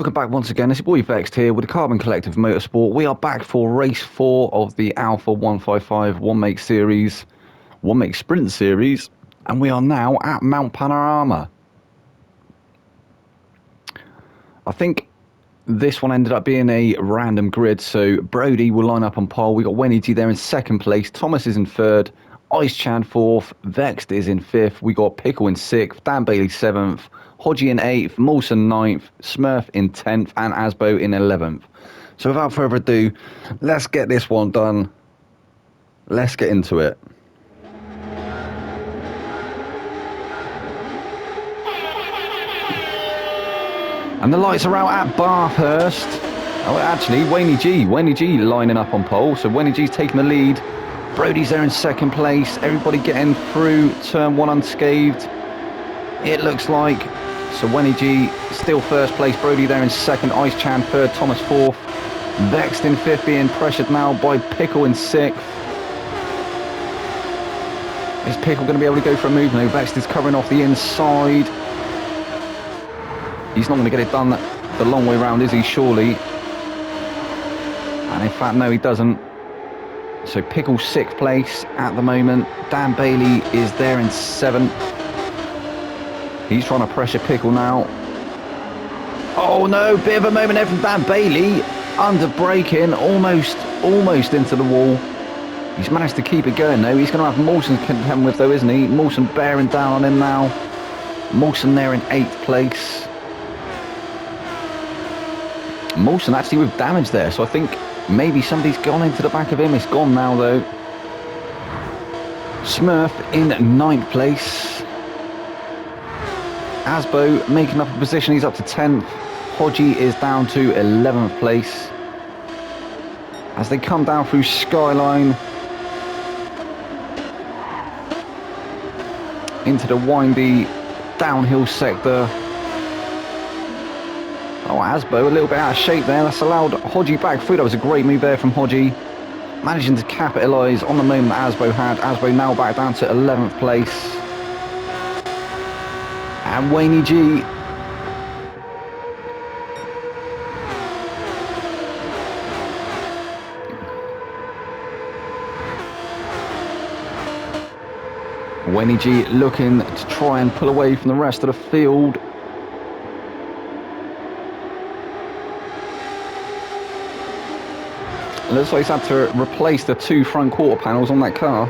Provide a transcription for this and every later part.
Welcome back once again. It's your boy Vexed here with the Carbon Collective Motorsport. We are back for race 4 of the Alfa 155 one-make series, one-make sprint series, and we are now at Mount Panorama. I think this one ended up being a random grid, so Brody will line up on pole. We got Wenny there in second place, Thomas is in third, Ice Chan fourth, Vexed is in fifth, we got Pickle in sixth, Dan Bailey seventh, Hodgie in 8th, Molson 9th, Smurf in 10th, and Asbo in 11th. So without further ado, let's get this one done. Let's get into it. And the lights are out at Baaaaaathhurst. Oh, actually, Wayne G lining up on pole. So Wayne G's taking the lead. Brody's there in second place. Everybody getting through turn 1 unscathed, it looks like. So Wenny G still first place, Brody there in second, Ice Chan third, Thomas fourth, Vexed in fifth, being pressured now by Pickle in sixth. Is Pickle going to be able to go for a move? No, Vexed is covering off the inside. He's not going to get it done the long way round, is he? Surely. And in fact, no, he doesn't. So Pickle 6th place at the moment. Dan Bailey is there in 7th. He's trying to pressure Pickle now. Oh no, bit of a moment there from Dan Bailey. Under braking, almost into the wall. He's managed to keep it going though. He's going to have Molson to contend with though, isn't he? Molson bearing down on him now. Molson there in 8th place. Molson actually with damage there, so I think maybe somebody's gone into the back of him. It's gone now though. Smurf in 9th place. Asbo making up a position, he's up to 10th. Hodgie is down to 11th place. As they come down through Skyline into the windy downhill sector. Oh, Asbo a little bit out of shape there. That's allowed Hodgie back through. That was a great move there from Hodgie. Managing to capitalise on the moment that Asbo had. Asbo now back down to 11th place. And Wayne G. Wayne G looking to try and pull away from the rest of the field. Looks like he's had to replace the 2 front quarter panels on that car.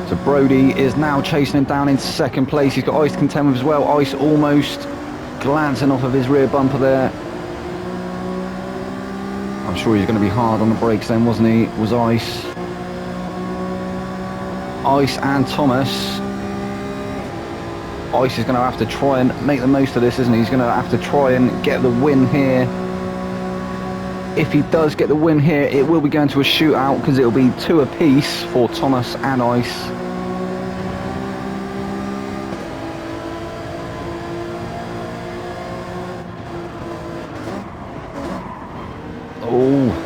So Brody is now chasing him down in 2nd place. He's got Ice to contend with as well. Ice almost glancing off of his rear bumper there. I'm sure he's going to be hard on the brakes then, wasn't he? Was Ice. Ice and Thomas. Ice is going to have to try and make the most of this, isn't he? He's going to have to try and get the win here. If he does get the win here, it will be going to a shootout because it'll be 2 apiece for Thomas and Ice. Oh.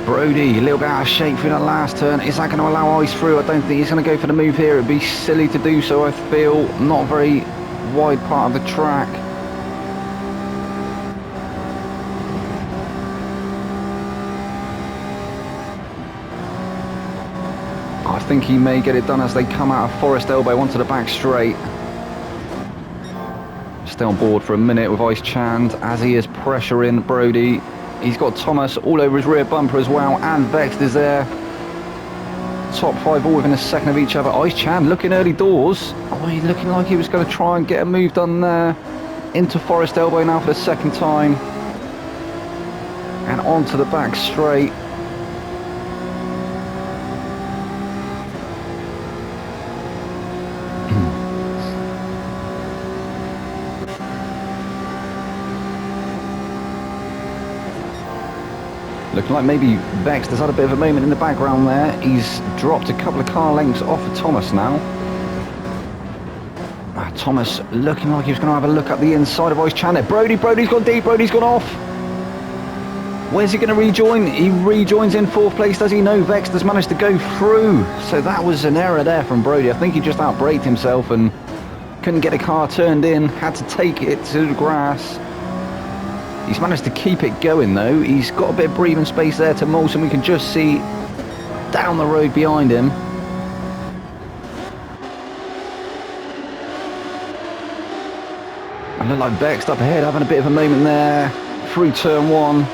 Brody, a little bit out of shape through that last turn. Is that going to allow Ice through? I don't think he's going to go for the move here. It'd be silly to do so, I feel. Not a very wide part of the track. I think he may get it done as they come out of Forest Elbow onto the back straight. Stay on board for a minute with Ice Chand as he is pressuring Brody. He's got Thomas all over his rear bumper as well, and Vexed is there. Top 5 all within a second of each other. Ice Chand looking early doors. Oh, he's looking like he was going to try and get a move done there. Into Forest Elbow now for the 2nd time. And onto the back straight. Looking like maybe Vexed has had a bit of a moment in the background there. He's dropped a couple of car lengths off of Thomas now. Thomas looking like he was going to have a look at the inside of Ice Chan there. Brody's gone deep, Brody's gone off. Where's he going to rejoin? He rejoins in 4th place, does he? No, Vex has managed to go through. So that was an error there from Brody. I think he just outbraked himself and couldn't get the car turned in. Had to take it to the grass. He's managed to keep it going though. He's got a bit of breathing space there to Molson. We can just see down the road behind him. And look like Vex up ahead, having a bit of a moment there. Through turn 1.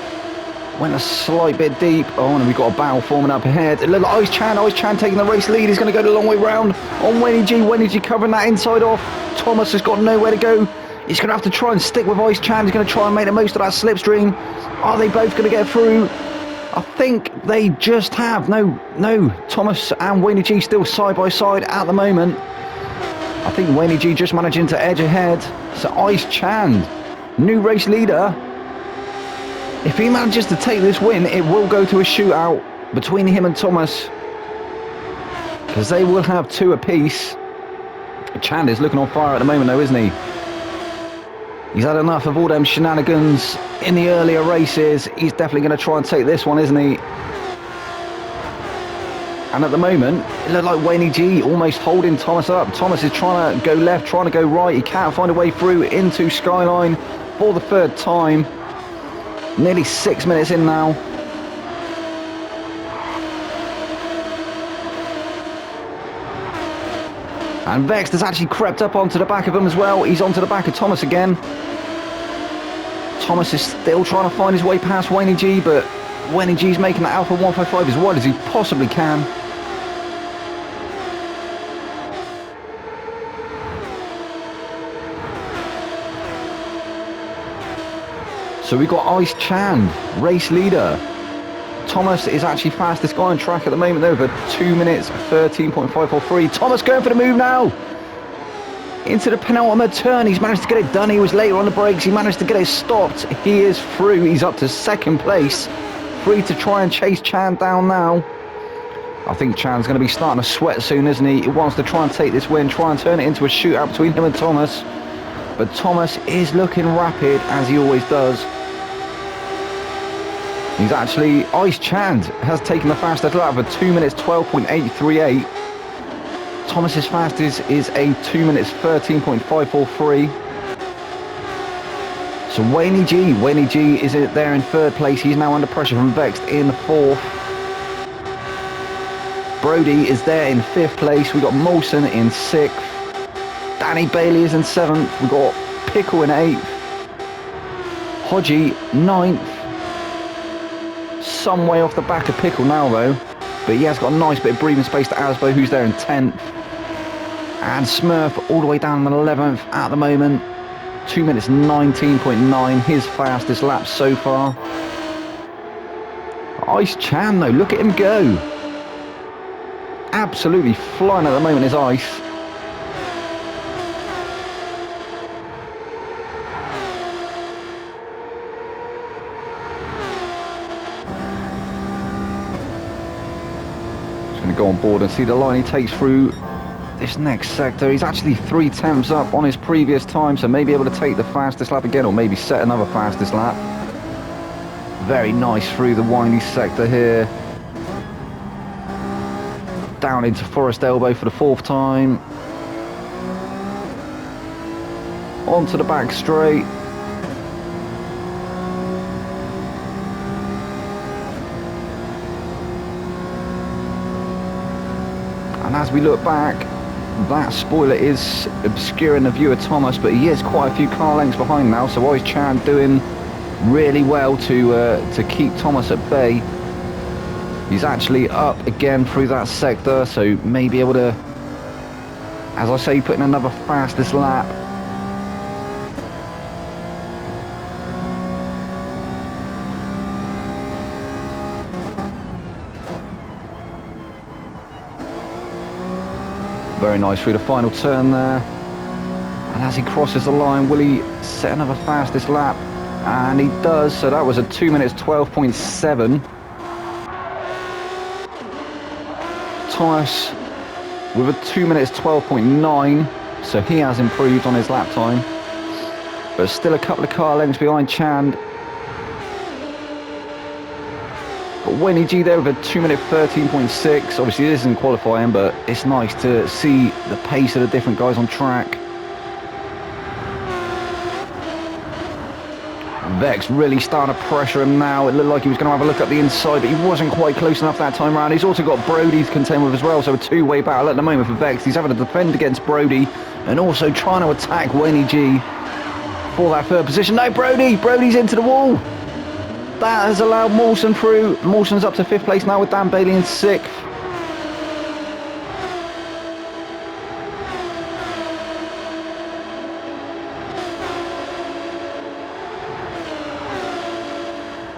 Went a slight bit deep. Oh, and we've got a battle forming up ahead. It looked like Ice Chan taking the race lead. He's going to go the long way round on Wenny G covering that inside off. Thomas has got nowhere to go. He's going to have to try and stick with Ice Chan. He's going to try and make the most of that slipstream. Are they both going to get through? I think they just have. No. Thomas and Wenny G still side by side at the moment. I think Wenny G just managing to edge ahead. So Ice Chan, new race leader. If he manages to take this win, it will go to a shootout between him and Thomas, because they will have 2 apiece. Chan is looking on fire at the moment though, isn't he? He's had enough of all them shenanigans in the earlier races. He's definitely going to try and take this one, isn't he? And at the moment, it looked like Wayne G almost holding Thomas up. Thomas is trying to go left, trying to go right. He can't find a way through into Skyline for the 3rd time. Nearly 6 minutes in now. And Vex has actually crept up onto the back of him as well. He's onto the back of Thomas again. Thomas is still trying to find his way past Wayne G, but Wayne G's making that Alfa 155 as wide as he possibly can. So we've got Ice Chan, race leader. Thomas is actually fastest guy on track at the moment though, for 2 minutes 13.543. Thomas going for the move now. Into the penultimate turn. He's managed to get it done. He was later on the brakes. He managed to get it stopped. He is through. He's up to 2nd place. Free to try and chase Chan down now. I think Chan's going to be starting to sweat soon, isn't he? He wants to try and take this win, try and turn it into a shootout between him and Thomas. But Thomas is looking rapid, as he always does. He's actually, Ice Chan has taken the fastest lap of 2 minutes 12.838. Thomas's fastest is a 2 minutes 13.543. So Wayne G is there in 3rd place. He's now under pressure from Vex in 4th. Brody is there in 5th place. We've got Molson in 6th. Danny Bailey is in 7th. We've got Pickle in 8th. Hodgie 9th. Some way off the back of Pickle now though, but he has got a nice bit of breathing space to Asbo, who's there in 10th, and Smurf all the way down in 11th at the moment. 2 minutes 19.9, his fastest lap so far. Ice Chan though, look at him go, absolutely flying at the moment is Ice. Go on board and see the line he takes through this next sector. He's actually 3 tenths up on his previous time, so maybe able to take the fastest lap again, or maybe set another fastest lap. Very nice through the windy sector here. Down into Forest Elbow for the 4th time. Onto the back straight. And as we look back, that spoiler is obscuring the view of Thomas, but he is quite a few car lengths behind now. So Ice Chan doing really well to keep Thomas at bay. He's actually up again through that sector, so may be able to, as I say, put in another fastest lap. Very nice through the final turn there. And as he crosses the line, will he set another fastest lap? And he does, so that was a 2 minutes 12.7. Thomas with a 2 minutes 12.9, so he has improved on his lap time. But still a couple of car lengths behind Chan. Got Wenny G there with a 2-minute 13.6. Obviously this isn't qualifying, but it's nice to see the pace of the different guys on track. Vex really starting to pressure him now. It looked like he was going to have a look at the inside, but he wasn't quite close enough that time round. He's also got Brody to contend with as well, so a two-way battle at the moment for Vex. He's having to defend against Brody and also trying to attack Wenny G for that third position. No, Brody's into the wall. That has allowed Mawson through. Mawson's up to 5th place now with Dan Bailey in 6th.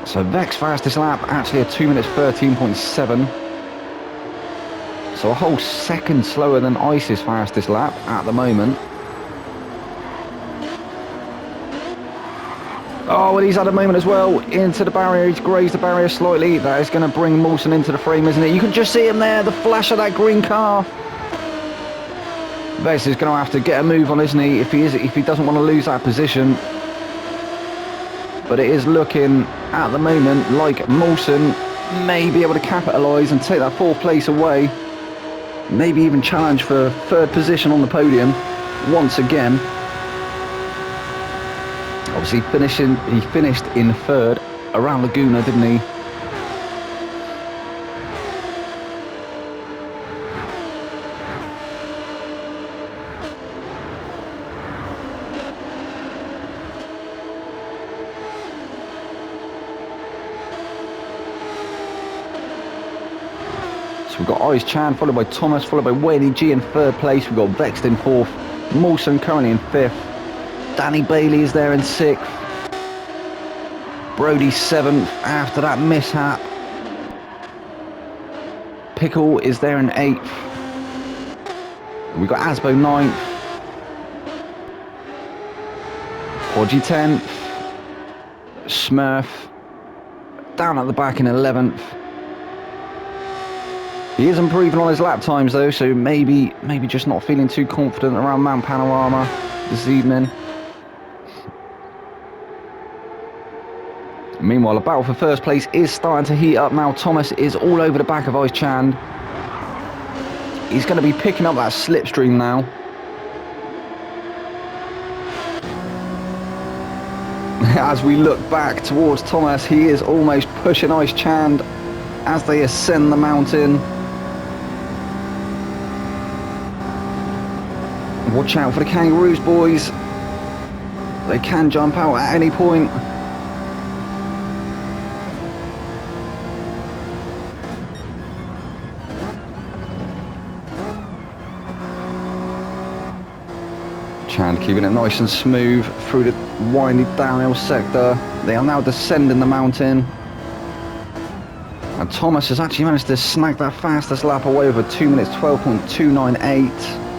So Vex fastest lap, actually a 2 minutes 13.7. So a whole second slower than Ice's fastest lap at the moment. Oh, and he's had a moment as well into the barrier. He's grazed the barrier slightly. That is going to bring Mawson into the frame, isn't it? You can just see him there, the flash of that green car. Vex is going to have to get a move on, isn't he? If he doesn't want to lose that position. But it is looking at the moment like Mawson may be able to capitalise and take that 4th place away. Maybe even challenge for 3rd position on the podium once again. Obviously he finished in 3rd around Laguna, didn't he? So we've got Ice Chan, followed by Thomas, followed by Wenny G in 3rd place. We've got Vex in 4th, Mawson currently in 5th. Danny Bailey is there in 6th. Brody 7th after that mishap. Pickle is there in 8th. We've got Asbo 9th. Podgy 10th. Smurf down at the back in 11th. He is improving on his lap times though, so maybe just not feeling too confident around Mount Panorama this evening. Meanwhile, the battle for 1st place is starting to heat up now. Thomas is all over the back of Ice Chan. He's going to be picking up that slipstream now. As we look back towards Thomas, he is almost pushing Ice Chan as they ascend the mountain. Watch out for the kangaroos, boys. They can jump out at any point. Chan keeping it nice and smooth through the windy downhill sector. They are now descending the mountain. And Thomas has actually managed to snag that fastest lap away with a 2 minutes 12.298.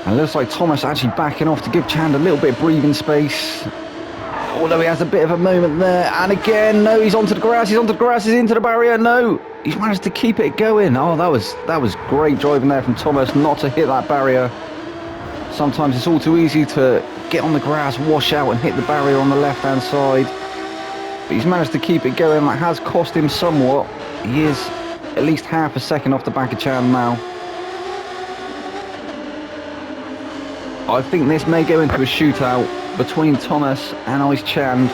And it looks like Thomas actually backing off to give Chand a little bit of breathing space. Although he has a bit of a moment there. And again, no, he's onto the grass, he's into the barrier, no. He's managed to keep it going. Oh, that was great driving there from Thomas not to hit that barrier. Sometimes it's all too easy to get on the grass, wash out and hit the barrier on the left-hand side. But he's managed to keep it going. That has cost him somewhat. He is at least half a second off the back of Chand now. I think this may go into a shootout between Thomas and Ice Chan.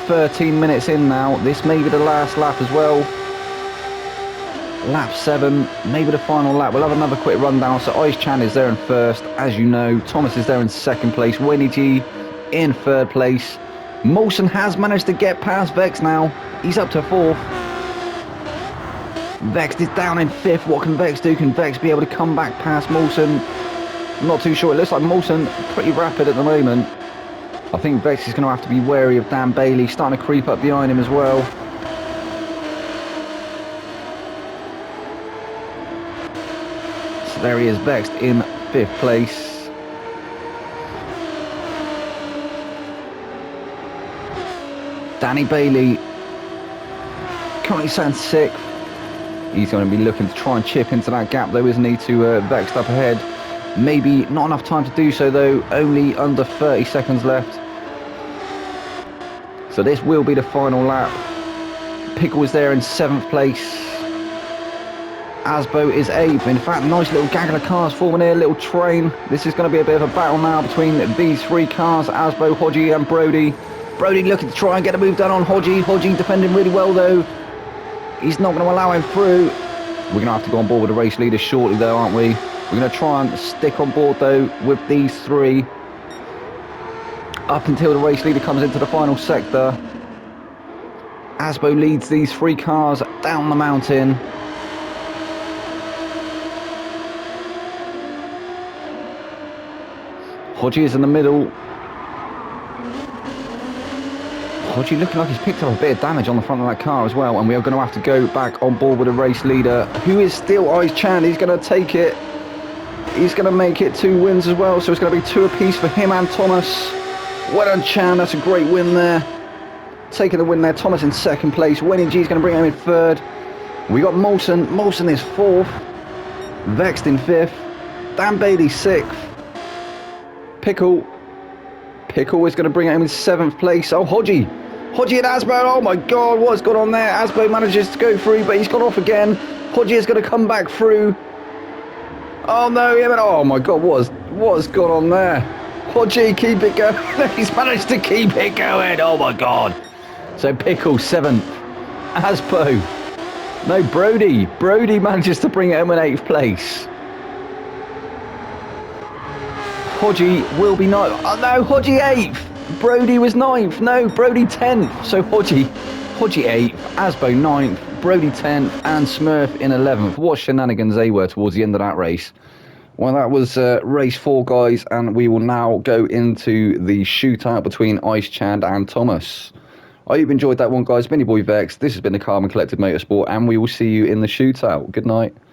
13 minutes in now. This may be the last lap as well. Lap 7, maybe the final lap. We'll have another quick rundown. So Ice Chan is there in 1st, as you know. Thomas is there in 2nd place. Winnie G in 3rd place. Mawson has managed to get past Vex now. He's up to 4th. Vex is down in 5th. What can Vex do? Can Vex be able to come back past Mawson? I'm not too sure. It looks like Mawson pretty rapid at the moment. I think Vex is going to have to be wary of Dan Bailey starting to creep up behind him as well. So There he is, Vexed in 5th place. Danny Bailey currently stands 6th. He's going to be looking to try and chip into that gap though, isn't he, to Vexed up ahead. Maybe not enough time to do so though, only under 30 seconds left. So this will be the final lap. Pickle is there in 7th place. Asbo is 8th. In fact, nice little gaggle of cars forming here, little train. This is going to be a bit of a battle now between these 3 cars, Asbo, Hodgie and Brody. Brody looking to try and get a move done on Hodgie. Hodgie defending really well though. He's not going to allow him through. We're going to have to go on board with the race leader shortly though, aren't we? We're going to try and stick on board though with these 3 up until the race leader comes into the final sector. Asbo leads these 3 cars down the mountain. Hodgie is in the middle. Hodgie looking like he's picked up a bit of damage on the front of that car as well, and we are going to have to go back on board with the race leader, who is still Ice Chan. He's going to take it. He's going to make it 2 wins as well, so it's going to be 2 apiece for him and Thomas. Well done, Chan. That's a great win there. Taking the win there. Thomas in 2nd place. Winnie G is going to bring him in 3rd. We got Molson. Molson is 4th. Vexed in 5th. Dan Bailey 6th. Pickle is going to bring him in 7th place. Oh, Hodgie and Asbo. Oh my God, what's gone on there? Asbo manages to go through, but he's gone off again. Hodgie is going to come back through. Oh no, oh my God, what's gone on there? Hodgie, keep it going. He's managed to keep it going. Oh my God. So Pickle 7th. Asbo. No, Brody manages to bring it home in 8th place. Hodgie will be 9th. Oh no, Hodgie 8th. Brody was 9th. No, Brody 10th. So Hodgie 8th. Asbo 9th. Brody 10th. And Smurf in 11th. What shenanigans they were towards the end of that race. Well, that was race 4, guys, and we will now go into the shootout between Ice Chand and Thomas. I hope you enjoyed that one, guys. Been your boy Vex. This has been the Carbon Collective Motorsport, and we will see you in the shootout. Good night.